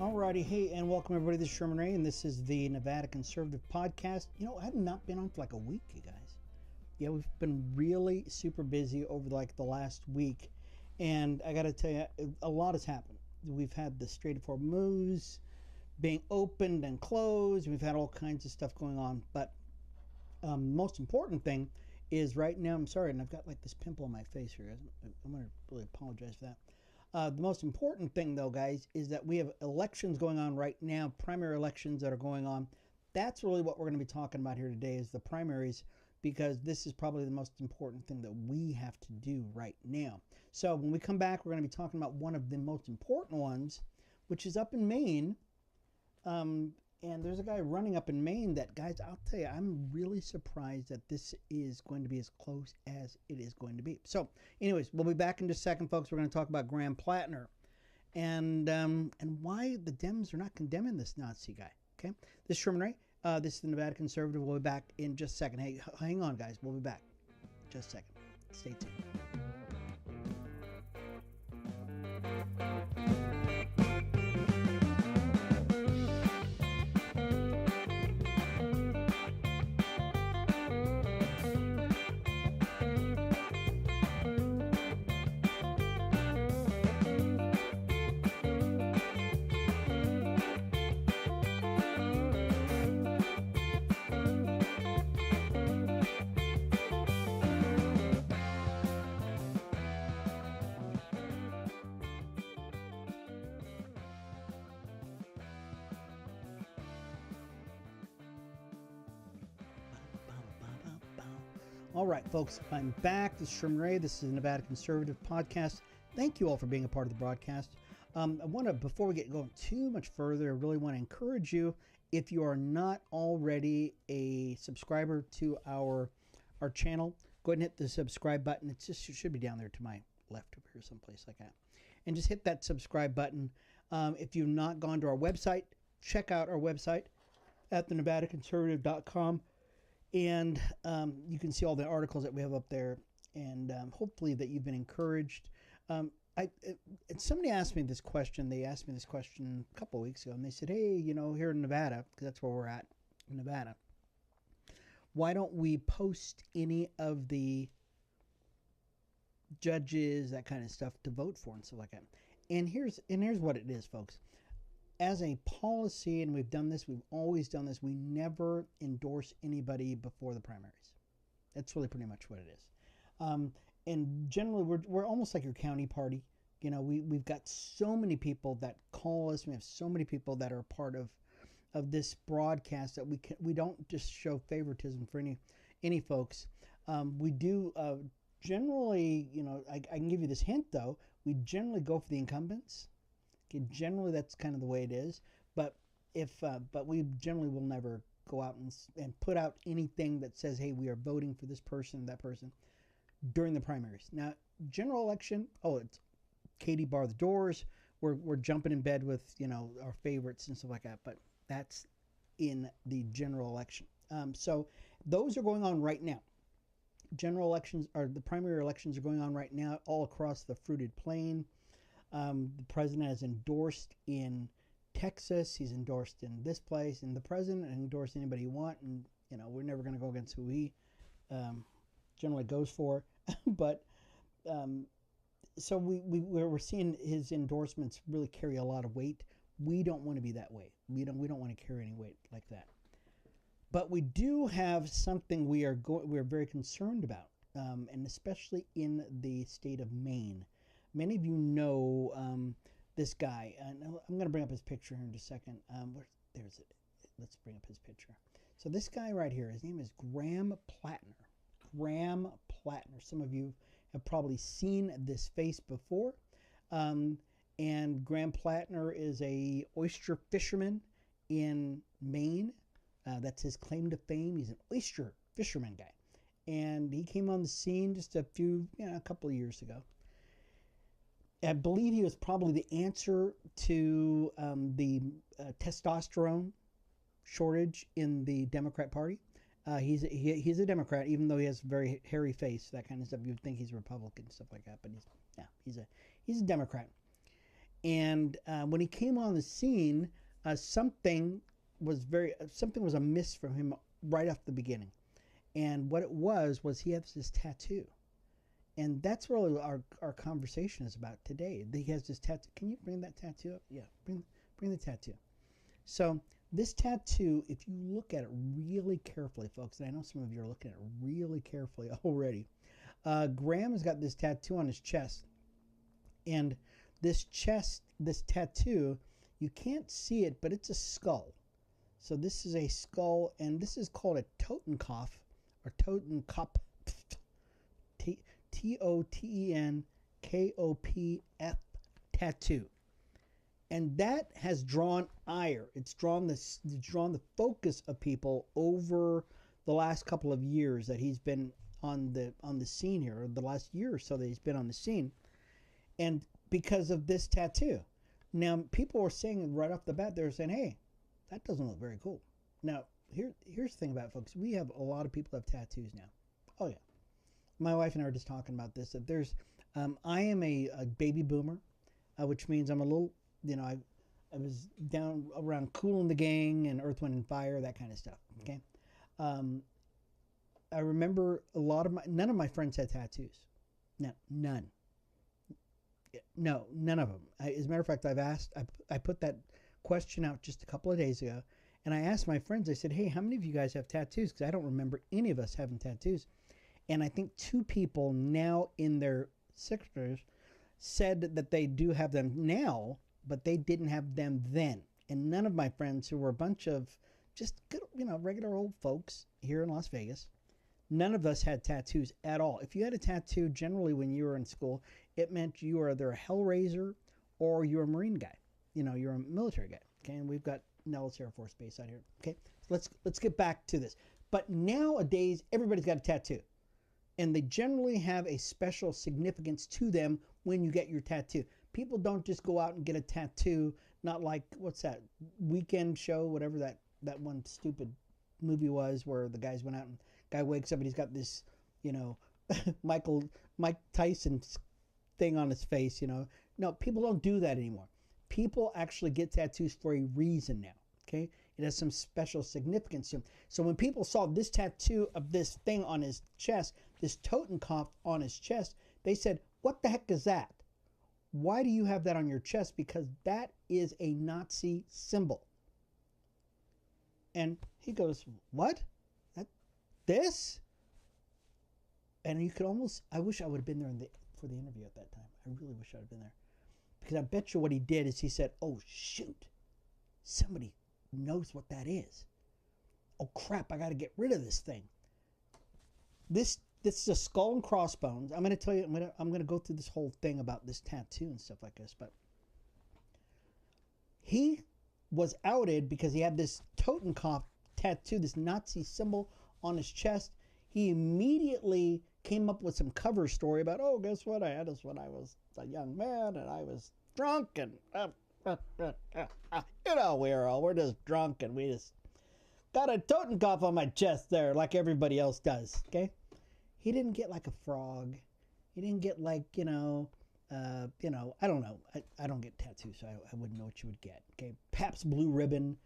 Alrighty, hey, and welcome everybody. This is Sherman Ray, and this is the Nevada Conservative Podcast. You know, I have not been on for like a week, you guys. Yeah, we've been really super busy over like the last week, and I got to tell you, a lot has happened. We've had the Strait of Hormuz being opened and closed. We've had all kinds of stuff going on, but most important thing is right now, I'm sorry, and I've got like this pimple on my face here, guys. I'm going to really apologize for that. The most important thing, though, guys, is that we have elections going on right now, primary elections that are going on. That's really what we're going to be talking about here today is the primaries, because this is probably the most important thing that we have to do right now. So when we come back, we're going to be talking about one of the most important ones, which is up in Maine. And there's a guy running up in Maine that, guys, I'll tell you, I'm really surprised that this is going to be as close as it is going to be. So, anyways, we'll be back in just a second, folks. We're going to talk about Graham Platner and why the Dems are not condemning this Nazi guy. Okay, this is Sherman Ray. This is the Nevada Conservative. We'll be back in just a second. Hey, hang on, guys. We'll be back. Just a second. Stay tuned. All right, folks, I'm back. This is Sherman Ray. This is the Nevada Conservative Podcast. Thank you all for being a part of the broadcast. I want to, before we get going too much further, I really want to encourage you, if you are not already a subscriber to our channel, go ahead and hit the subscribe button. It should be down there to my left over here, someplace like that. And just hit that subscribe button. If you've not gone to our website, check out our website at thenevadaconservative.com. And you can see all the articles that we have up there, and hopefully that you've been encouraged. Somebody asked me this question. They asked me this question a couple of weeks ago, and they said, hey, you know, here in Nevada, because that's where we're at, in Nevada, why don't we post any of the judges, that kind of stuff, to vote for and stuff like that? And here's what it is, folks. As a policy, and we've always done this, we never endorse anybody before the primaries. That's really pretty much what it is. And generally, we're almost like your county party. You know, we've got so many people that call us. We have so many people that are a part of this broadcast that we don't just show favoritism for any folks. We do generally, you know, I can give you this hint though. We generally go for the incumbents. Generally, that's kind of the way it is. But but we generally will never go out and put out anything that says, "Hey, we are voting for this person, that person," during the primaries. Now, general election, it's Katie bar the doors. We're jumping in bed with our favorites and stuff like that. But that's in the general election. So those are going on right now. General elections the primary elections are going on right now all across the fruited plain. The president has endorsed in Texas. He's endorsed in this place, and the president can endorse anybody you want. And we're never going to go against who he generally goes for. But so we're seeing his endorsements really carry a lot of weight. We don't want to be that way. We don't want to carry any weight like that. But we do have something we're very concerned about, and especially in the state of Maine. Many of you know this guy, and I'm going to bring up his picture here in just a second. There's it. Let's bring up his picture. So this guy right here, his name is Graham Platner. Graham Platner. Some of you have probably seen this face before. And Graham Platner is a oyster fisherman in Maine. That's his claim to fame. He's an oyster fisherman guy. And he came on the scene just a couple of years ago. I believe he was probably the answer to the testosterone shortage in the Democrat Party. He's a Democrat, even though he has a very hairy face, that kind of stuff. You'd think he's a Republican, stuff like that, but he's a Democrat. And when he came on the scene, something was amiss from him right off the beginning. And what it was he has this tattoo. And that's really our conversation is about today. He has this tattoo. Can you bring that tattoo up? Yeah, bring the tattoo. So this tattoo, if you look at it really carefully, folks, and I know some of you are looking at it really carefully already, Graham has got this tattoo on his chest. And this tattoo, you can't see it, but it's a skull. So this is a skull, and this is called a Totenkopf, or Totenkopf, Totenkopf tattoo. And that has drawn ire. It's drawn the focus of people over the last couple of years that he's been on the scene here, or the last year or so that he's been on the scene, and because of this tattoo. Now, people were saying right off the bat, they were saying, "Hey, that doesn't look very cool." Now, here's the thing about it, folks. We have a lot of people that have tattoos now. Oh yeah, my wife and I were just talking about this. That there's, I am a baby boomer, which means I'm a little, I was down around Kool and the Gang and Earth, Wind and Fire, that kind of stuff. Okay, I remember none of my friends had tattoos. No, none. No, none of them. As a matter of fact, I put that question out just a couple of days ago, and I asked my friends, I said, "Hey, how many of you guys have tattoos?" Because I don't remember any of us having tattoos. And I think 2 people now in their 60s said that they do have them now, but they didn't have them then. And none of my friends, who were a bunch of just good, regular old folks here in Las Vegas, none of us had tattoos at all. If you had a tattoo, generally when you were in school, it meant you were either a Hellraiser or you're a Marine guy. You're a military guy. Okay, and we've got Nellis Air Force Base out here. Okay, so let's get back to this. But nowadays, everybody's got a tattoo, and they generally have a special significance to them when you get your tattoo. People don't just go out and get a tattoo. Not like, what's that Weekend Show, whatever that one stupid movie was, where the guys went out and guy wakes up and he's got this, Mike Tyson thing on his face. No, people don't do that anymore. People actually get tattoos for a reason now. Okay, it has some special significance to him. So when people saw this tattoo of this thing on his chest, this Totenkopf on his chest, they said, "What the heck is that? Why do you have that on your chest?" Because that is a Nazi symbol. And he goes, "What? This?" And you could almost, I wish I would have been there for the interview at that time. I really wish I would have been there. Because I bet you what he did is he said, "Oh, shoot. Somebody knows what that is. Oh, crap. I got to get rid of this thing." This is a skull and crossbones. I'm going to tell you, I'm going to go through this whole thing about this tattoo and stuff like this. But he was outed because he had this Totenkopf tattoo, this Nazi symbol on his chest. He immediately came up with some cover story about, "Oh, guess what? I had this when I was a young man and I was drunk and we're just drunk and we just got a Totenkopf on my chest there like everybody else does." Okay, he didn't get like a frog. He didn't get like I don't know. I don't get tattoos, so I wouldn't know what you would get. Okay, Pabst Blue Ribbon.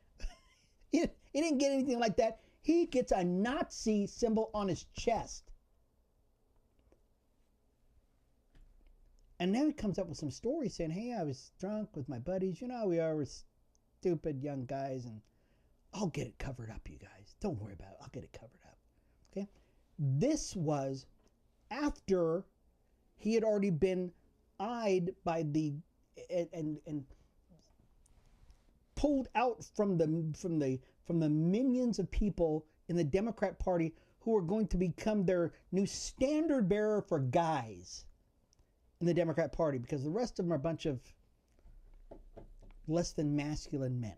He didn't get anything like that. He gets a Nazi symbol on his chest. And now he comes up with some stories saying, "Hey, I was drunk with my buddies. We are stupid young guys, and I'll get it covered up, you guys. Don't worry about it. I'll get it covered up." Okay? This was after he had already been eyed by and pulled out from the minions of people in the Democrat Party who are going to become their new standard bearer for guys in the Democrat Party, because the rest of them are a bunch of less than masculine men.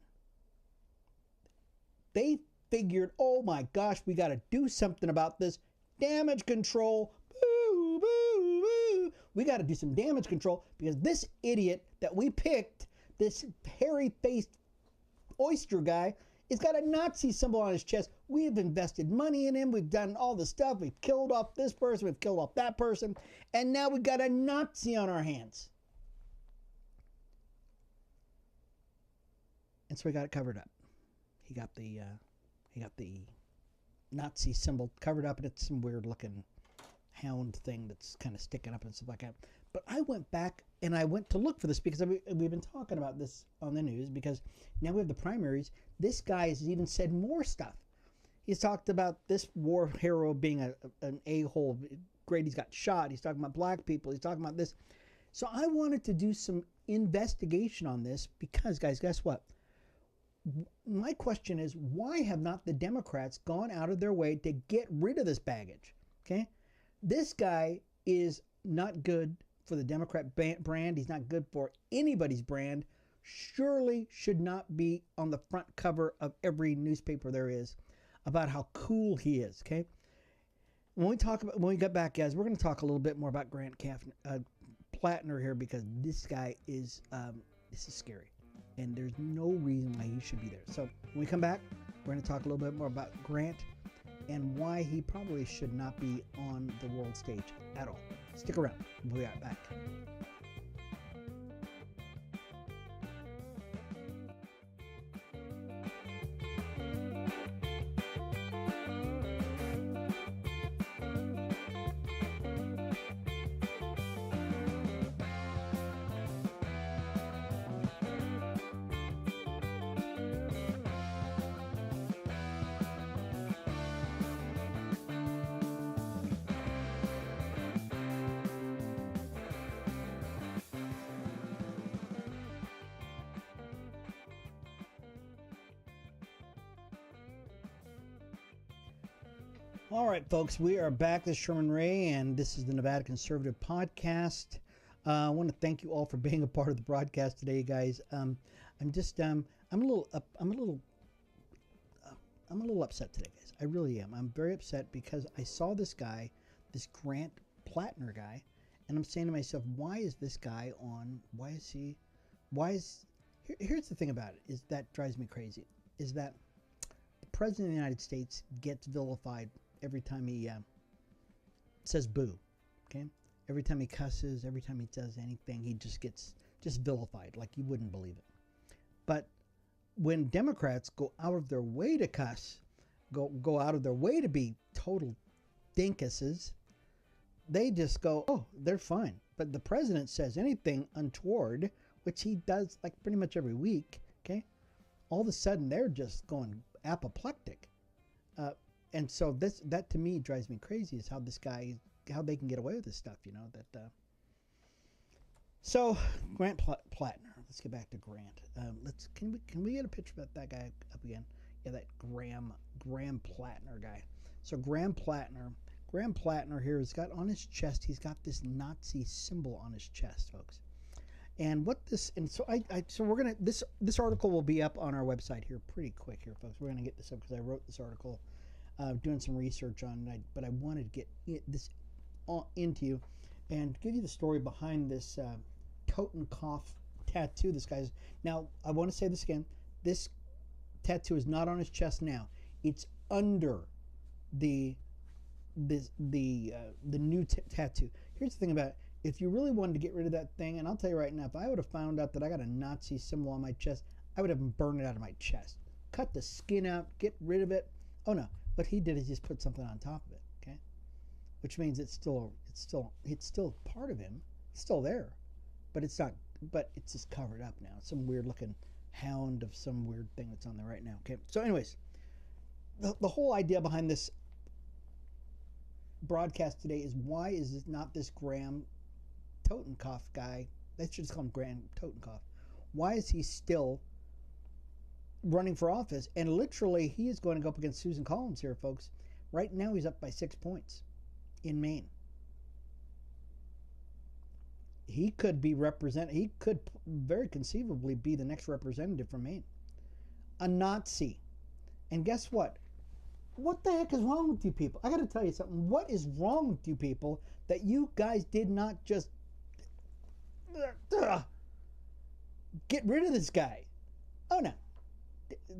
They figured, "Oh my gosh, we got to do something about this. Damage control. Boo, boo, boo. We got to do some damage control because this idiot that we picked, this hairy-faced oyster guy, he's got a Nazi symbol on his chest. We have invested money in him. We've done all the stuff. We've killed off this person. We've killed off that person. And now we've got a Nazi on our hands." and so he got it covered up. He got the Nazi symbol covered up, and it's some weird looking hound thing that's kind of sticking up and stuff like that. But I went back and I went to look for this because we've been talking about this on the news, because now we have the primaries. This guy has even said more stuff. He's talked about this war hero being an a-hole. Great, he's got shot. He's talking about black people. He's talking about this. So I wanted to do some investigation on this because, guys, guess what? My question is, why have not the Democrats gone out of their way to get rid of this baggage? Okay? This guy is not good for the Democrat brand. He's not good for anybody's brand. Surely should not be on the front cover of every newspaper there is about how cool he is, okay? When we get back, guys, we're going to talk a little bit more about Grant Platner here, because this guy is this is scary, and there's no reason why he should be there. So when we come back, we're going to talk a little bit more about Grant and why he probably should not be on the world stage at all. Stick around. We'll be right back. All right, folks, we are back. This is Sherman Ray, and this is the Nevada Conservative Podcast. I want to thank you all for being a part of the broadcast today, guys. I'm a little upset today, guys. I really am. I'm very upset because I saw this guy, this Grant Platner guy, and I'm saying to myself, why is this guy on? Here's the thing about it, is that drives me crazy, is that the President of the United States gets vilified every time he says boo, okay? Every time he cusses, every time he does anything, he just gets vilified like you wouldn't believe it. But when Democrats go out of their way to cuss, go out of their way to be total dinkuses, they just go, oh, they're fine. But the president says anything untoward, which he does like pretty much every week, okay? All of a sudden, they're just going apoplectic. And so that to me drives me crazy, is how how they can get away with this stuff, you know. So Grant Platner. Let's get back to Grant. Can we get a picture of that guy up again? Yeah, that Graham Platner guy. So Graham Platner here has got on his chest. He's got this Nazi symbol on his chest, folks. And so we're gonna this article will be up on our website here pretty quick here, folks. We're gonna get this up because I wrote this article. Doing some research on it, but I wanted to get this into you and give you the story behind this Totenkopf tattoo. This guy's, now I want to say this again. This tattoo is not on his chest now. It's under the new tattoo. Here's the thing about it. If you really wanted to get rid of that thing, and I'll tell you right now, if I would have found out that I got a Nazi symbol on my chest, I would have burned it out of my chest. Cut the skin out, get rid of it. Oh no. What he did is just put something on top of it, okay? Which means it's still part of him. It's still there, but it's not. But it's just covered up now. Some weird looking hound of some weird thing that's on there right now. Okay. So, anyways, the whole idea behind this broadcast today is, why is this not this Graham Totenkopf guy? They should just call him Graham Totenkopf. Why is he still running for office? And literally, he is going to go up against Susan Collins here, folks. Right now, he's up by 6 points in Maine. He could be he could very conceivably be the next representative from Maine. A Nazi. And guess what? What the heck is wrong with you people? I got to tell you something. What is wrong with you people that you guys did not just get rid of this guy? Oh, no.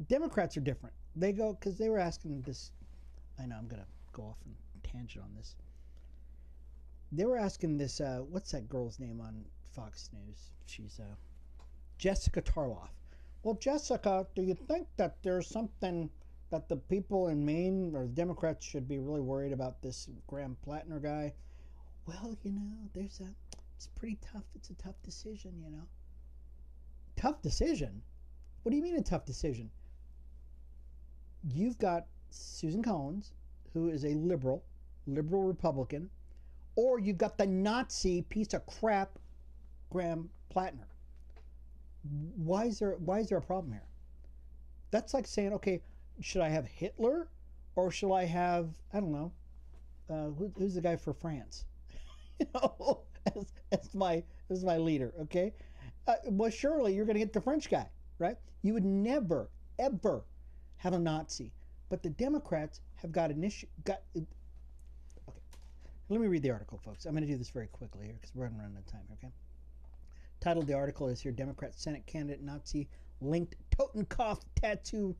Democrats are different. They go, because they were asking this. I know I'm going to go off on a tangent on this. They were asking this, what's that girl's name on Fox News? She's Jessica Tarloff. Well, Jessica, do you think that there's something that the people in Maine or the Democrats should be really worried about this Graham Platner guy? Well, it's pretty tough. It's a tough decision, you know. Tough decision? What do you mean a tough decision? You've got Susan Collins, who is a liberal Republican, or you've got the Nazi piece of crap, Graham Platner. Why is there a problem here? That's like saying, okay, should I have Hitler or should I have, I don't know, who's the guy for France? You know, as my leader. Okay, well, surely you're going to get the French guy, right? You would never ever have a Nazi, but the Democrats have got an issue. Okay, let me read the article, folks. I'm going to do this very quickly here because we're running out of time. Okay. Title of the article is here: Democrat Senate candidate Nazi linked Totenkopf tattoo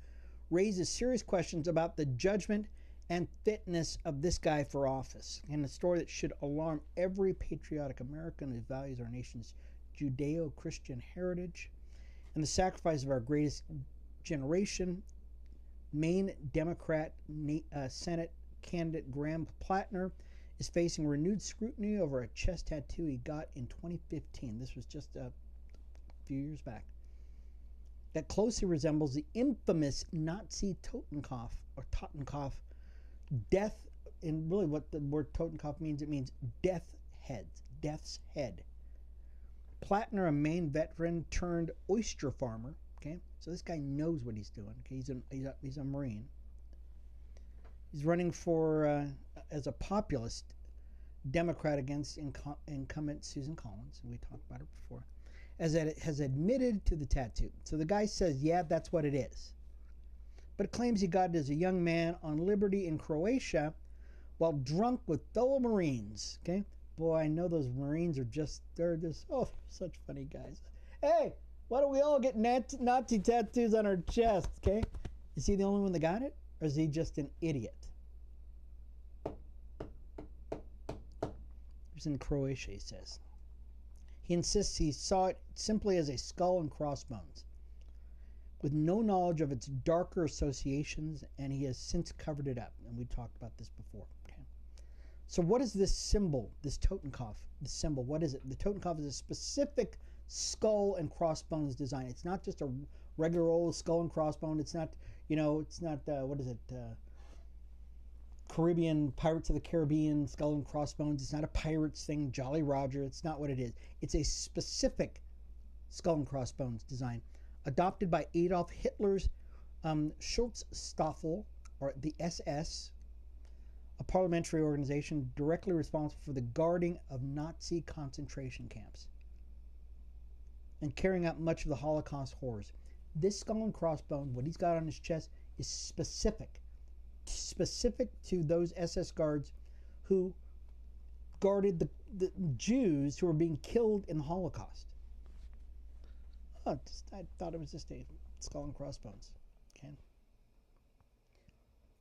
raises serious questions about the judgment and fitness of this guy for office. And a story that should alarm every patriotic American who values our nation's Judeo-Christian heritage and the sacrifice of our greatest generation. Maine Democrat Senate candidate Graham Platner is facing renewed scrutiny over a chest tattoo he got in 2015. This was just a few years back. That closely resembles the infamous Nazi Totenkopf, or Totenkopf, death, and really what the word Totenkopf means, it means death's head. Platner, a Maine veteran turned oyster farmer, okay? So this guy knows what he's doing, okay? He's a Marine. He's running for as a populist Democrat against incumbent Susan Collins. We talked about it before. As it has admitted to the tattoo. So the guy says, yeah, that's what it is. But claims he got it as a young man on liberty in Croatia while drunk with fellow Marines. Okay? Boy, I know those Marines they're just, such funny guys. Hey, why don't we all get Nazi tattoos on our chests, okay? Is he the only one that got it? Or is he just an idiot? He was in Croatia, he says. He insists he saw it simply as a skull and crossbones, with no knowledge of its darker associations, and he has since covered it up. And we talked about this before. Okay. So what is this symbol, this Totenkopf, the symbol? What is it? The Totenkopf is a specific skull and crossbones design. It's not just a regular old skull and crossbone. It's not, what is it? Caribbean, Pirates of the Caribbean, skull and crossbones. It's not a pirates thing, Jolly Roger. It's not what it is. It's a specific skull and crossbones design adopted by Adolf Hitler's Schutzstaffel, or the SS, a parliamentary organization directly responsible for the guarding of Nazi concentration camps and carrying out much of the Holocaust horrors. This skull and crossbone, what he's got on his chest, is specific to those SS guards who guarded the Jews who were being killed in the Holocaust. I thought it was just a skull and crossbones. Okay.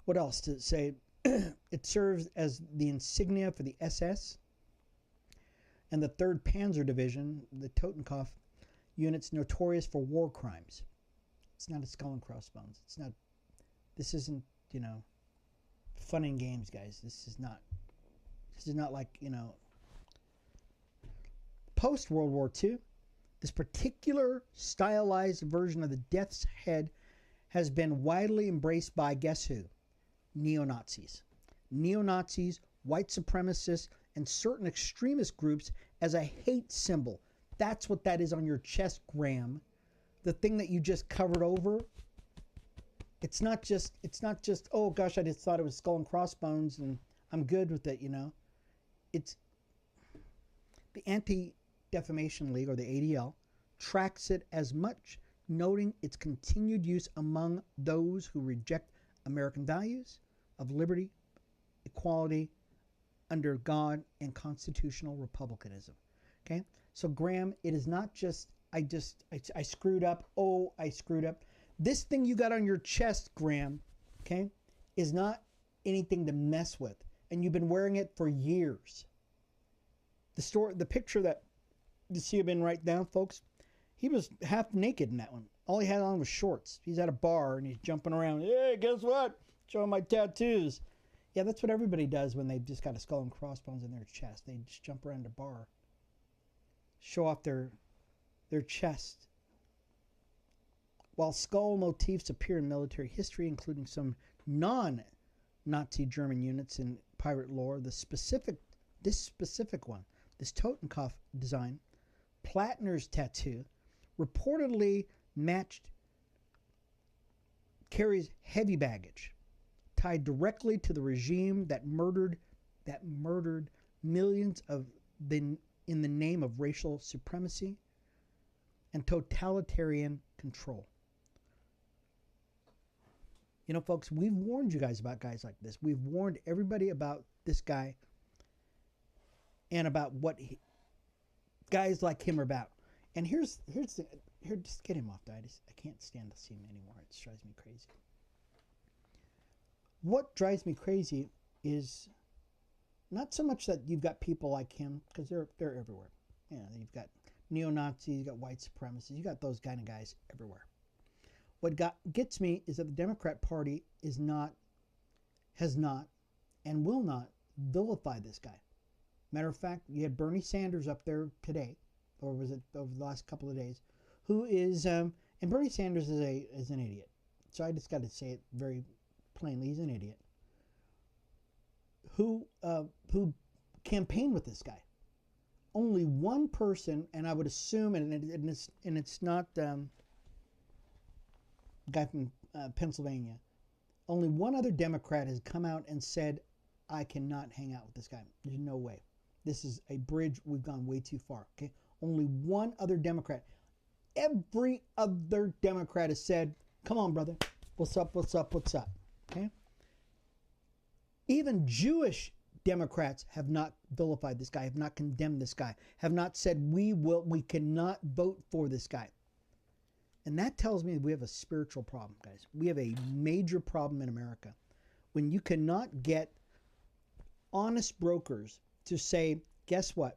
What else to say? It serves as the insignia for the SS and the 3rd Panzer Division, the Totenkopf units notorious for war crimes. It's not a skull and crossbones. This isn't, fun and games, guys. This is not like, post World War II, this particular stylized version of the death's head has been widely embraced by, guess who? Neo-Nazis. Neo-Nazis, white supremacists, and certain extremist groups as a hate symbol. That's what that is on your chest, Graham. The thing that you just covered over. It's not just, oh gosh, I just thought it was skull and crossbones and I'm good with it, It's the Anti-Defamation League, or the ADL, tracks it as much, noting its continued use among those who reject American values of liberty, equality, under God, and constitutional republicanism. Okay? So Graham, it is not just, I screwed up. Oh, I screwed up. This thing you got on your chest, Graham, okay, is not anything to mess with. And you've been wearing it for years. The picture that you see him in right now, folks, He was half naked in that one. All he had on was shorts. He's at a bar and he's jumping around. Hey, guess what? Showing my tattoos. Yeah, that's what everybody does when they've just got a skull and crossbones in their chest. They just jump around a bar, show off their chest. While skull motifs appear in military history, including some non-Nazi German units in pirate lore, this specific one, this Totenkopf design, Platner's tattoo, reportedly carries heavy baggage tied directly to the regime that murdered millions in the name of racial supremacy and totalitarian control. You know, folks, we've warned you guys about guys like this. We've warned everybody about this guy and about what guys like him are about. And here's just get him off, I can't stand to see him anymore. It drives me crazy. What drives me crazy is not so much that you've got people like him, because they're everywhere. You know, you've got neo-Nazis, you've got white supremacists, you got those kind of guys everywhere. What gets me is that the Democrat Party has not, and will not vilify this guy. Matter of fact, you had Bernie Sanders up there today, or was it over the last couple of days, who is, and Bernie Sanders is an idiot. So I just got to say it very plainly, he's an idiot. Who campaigned with this guy? Only one person, and I would assume, and it's not guy from Pennsylvania. Only one other Democrat has come out and said, I cannot hang out with this guy. There's no way. This is a bridge. We've gone way too far. Okay. Only one other Democrat. Every other Democrat has said, come on, brother. What's up? What's up? What's up? Okay. Even Jewish Democrats have not vilified this guy, have not condemned this guy, have not said we cannot vote for this guy. And that tells me we have a spiritual problem, guys. We have a major problem in America. When you cannot get honest brokers to say, guess what?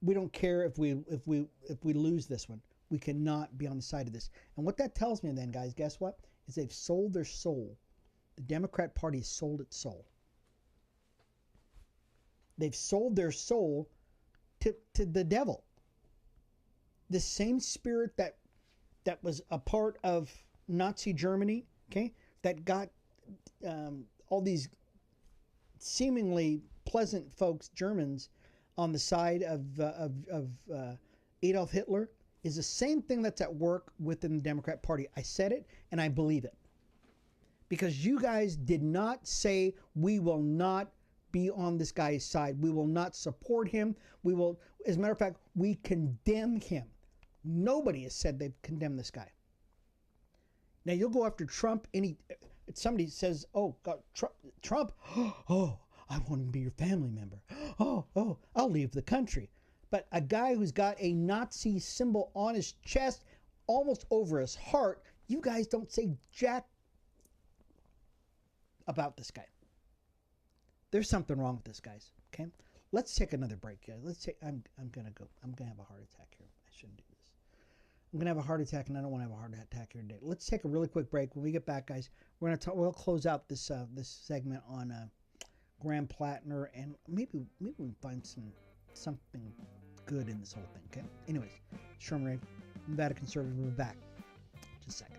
We don't care if we lose this one. We cannot be on the side of this. And what that tells me then, guys, guess what? Is they've sold their soul. The Democrat Party has sold its soul. They've sold their soul to the devil. The same spirit that was a part of Nazi Germany, okay, that got all these seemingly pleasant folks, Germans, on the side of Adolf Hitler, is the same thing that's at work within the Democrat Party. I said it, and I believe it. Because you guys did not say, we will not be on this guy's side. We will not support him. We will, as a matter of fact, we condemn him. Nobody has said they've condemned this guy. Now, you'll go after Trump. Somebody says, oh, God, Trump, oh, I won't even be your family member. Oh, I'll leave the country. But a guy who's got a Nazi symbol on his chest, almost over his heart, you guys don't say jack about this guy. There's something wrong with this, guys. Okay, let's take another break, guys. I'm gonna have a heart attack here. I shouldn't do this. I'm gonna have a heart attack, and I don't want to have a heart attack here today. Let's take a really quick break. When we get back, guys, we'll close out this segment on Graham Platner, and maybe we can find something good in this whole thing. Okay. Anyways, Sherman Ray, Nevada Conservative. We'll be back. Just a second.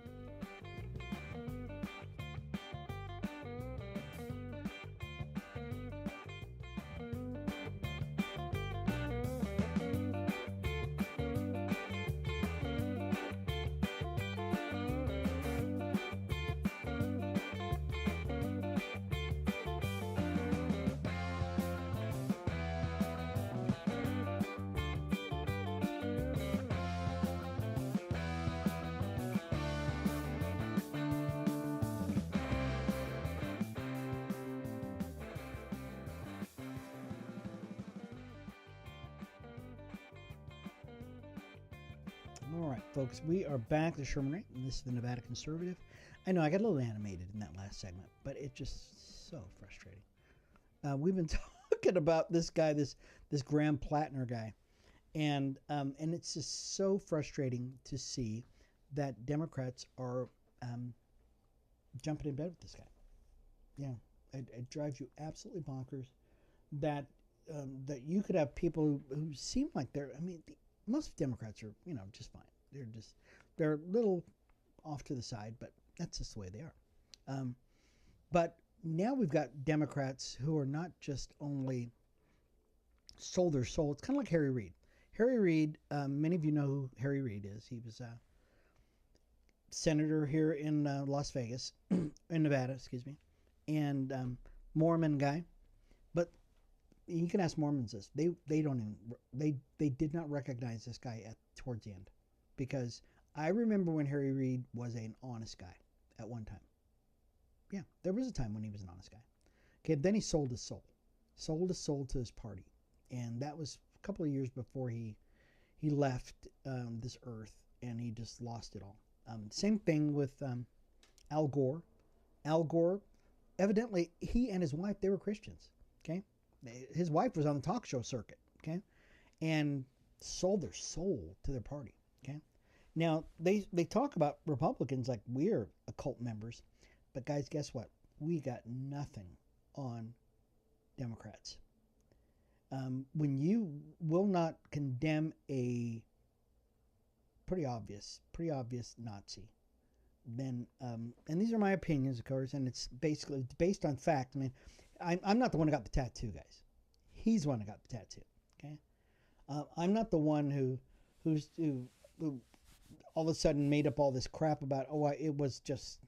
All right, folks, we are back to Sherman Ray, and this is the Nevada Conservative. I know I got a little animated in that last segment, but it's just so frustrating. We've been talking about this guy, this Graham Platner guy, And it's just so frustrating to see that Democrats are jumping in bed with this guy. Yeah, it drives you absolutely bonkers that that you could have people who seem like they're. I mean, most Democrats are just fine. They're a little off to the side, but that's just the way they are. But now we've got Democrats who are not just only sold their soul. It's kind of like Harry Reid. Harry Reid, many of you know who Harry Reid is. He was a senator here in Las Vegas, in Nevada, excuse me, and Mormon guy. But you can ask Mormons this. They don't even, they did not recognize this guy towards the end. Because I remember when Harry Reid was an honest guy at one time. Yeah, there was a time when he was an honest guy. Okay, then he sold his soul to his party. And that was a couple of years before he left this earth, and he just lost it all. Same thing with Al Gore. Al Gore, evidently, he and his wife, they were Christians. Okay, his wife was on the talk show circuit. Okay, and sold their soul to their party. Okay, now they talk about Republicans like we're occult members, but guys, guess what? We got nothing on Democrats. When you will not condemn a pretty obvious Nazi, then and these are my opinions, of course, and it's basically based on fact. I mean, I'm not the one who got the tattoo, guys. He's the one who got the tattoo. Okay, I'm not the one who all of a sudden made up all this crap about it was just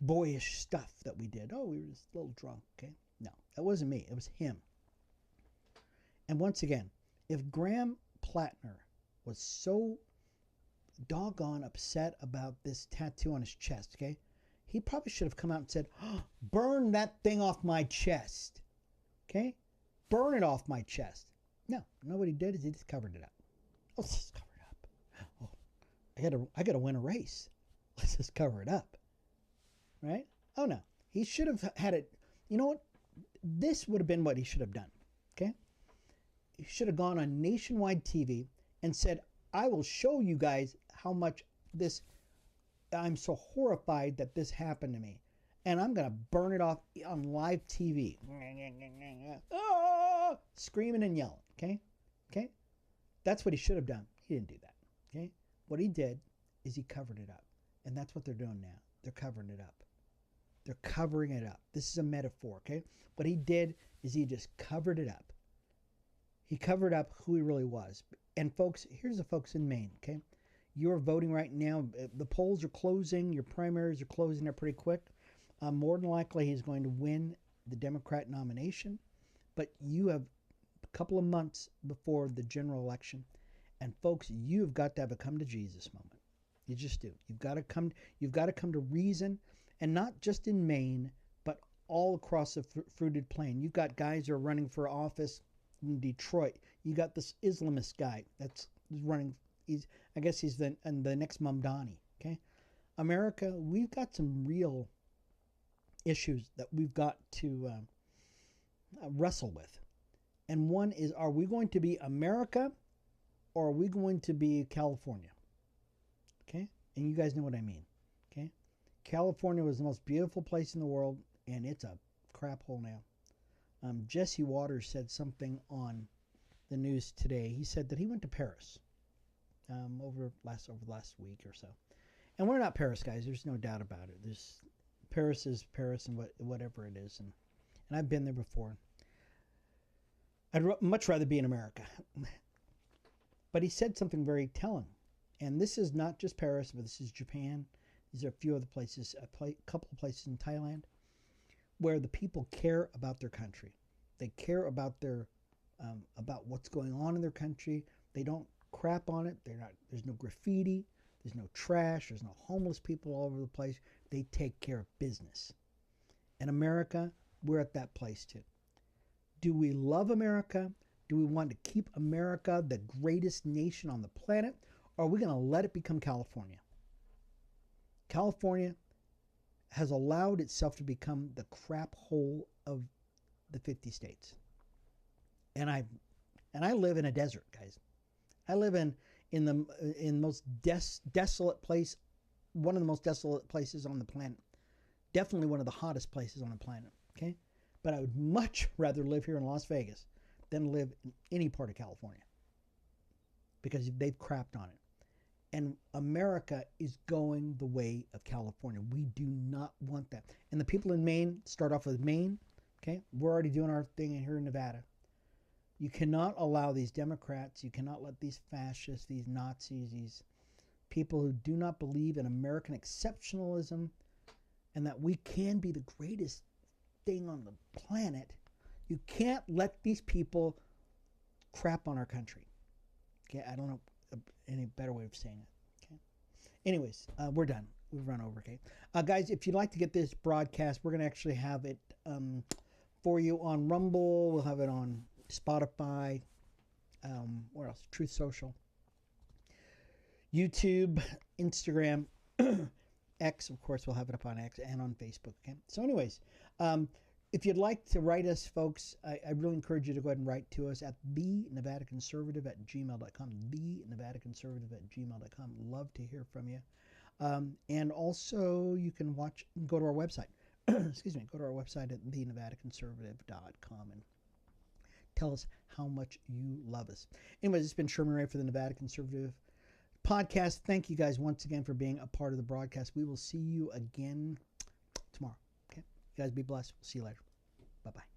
boyish stuff that we did. We were just a little drunk. Okay, no, that wasn't me. It was him. And once again, if Graham Platner was so doggone upset about this tattoo on his chest, okay, he probably should have come out and said, burn that thing off my chest. Okay, burn it off my chest. No, what he did is he just covered it up. Let's just cover it up. I gotta win a race. Let's just cover it up. Right? Oh no. He should have had it. You know what? This would have been what he should have done. Okay? He should have gone on nationwide TV and said, I will show you guys how much I'm so horrified that this happened to me. And I'm going to burn it off on live TV. Screaming and yelling. Okay? Okay? That's what he should have done. He didn't do that. Okay? What he did is he covered it up. And that's what they're doing now. They're covering it up. They're covering it up. This is a metaphor, okay? What he did is he just covered it up. He covered up who he really was. And folks, here's the folks in Maine, okay? You're voting right now. The polls are closing. Your primaries are closing there pretty quick. More than likely, he's going to win the Democrat nomination. But you have a couple of months before the general election. And folks, you've got to have a come to Jesus moment. You just do. You've got to come to reason. And not just in Maine, but all across the fruited plain. You've got guys who are running for office in Detroit. You got this Islamist guy that's running. I guess he's the next Mamdani. Okay, America, we've got some real issues that we've got to wrestle with. And one is, are we going to be America, or are we going to be California? Okay, and you guys know what I mean. Okay. California was the most beautiful place in the world, and it's a crap hole now. Jesse Waters said something on the news today. He said that he went to Paris over the last week or so. And we're not Paris, guys. There's no doubt about it. Paris is Paris and whatever it is. And I've been there before. I'd much rather be in America. But he said something very telling. And this is not just Paris, but this is Japan. These are a few other places, a couple of places in Thailand, where the people care about their country. They care about about what's going on in their country. They don't crap on it. There's no graffiti. There's no trash. There's no homeless people all over the place. They take care of business. In America, we're at that place too. Do we love America? Do we want to keep America the greatest nation on the planet? Or are we going to let it become California? California has allowed itself to become the crap hole of the 50 states. And I live in a desert, guys. I live in the most desolate place, one of the most desolate places on the planet. Definitely one of the hottest places on the planet, okay? But I would much rather live here in Las Vegas than live in any part of California because they've crapped on it. And America is going the way of California. We do not want that. And the people in Maine, start off with Maine, okay? We're already doing our thing here in Nevada. You cannot allow these Democrats, you cannot let these fascists, these Nazis, these people who do not believe in American exceptionalism and that we can be the greatest thing on the planet. You can't let these people crap on our country. Okay, I don't know any better way of saying it. Okay. Anyways, we're done. We've run over. Okay, guys, if you'd like to get this broadcast, we're gonna actually have it for you on Rumble. We'll have it on Spotify. Where else? Truth Social, YouTube, Instagram, X. Of course, we'll have it up on X and on Facebook. Okay. So, anyways, if you'd like to write us, folks, I really encourage you to go ahead and write to us at thenevadaconservative@gmail.com. thenevadaconservative@gmail.com. Love to hear from you. And also, you can go to our website. Excuse me. Go to our website at thenevadaconservative.com and tell us how much you love us. Anyways, it's been Sherman Ray for the Nevada Conservative Podcast. Thank you guys once again for being a part of the broadcast. We will see you again tomorrow. Okay? You guys be blessed. We'll see you later. Bye-bye.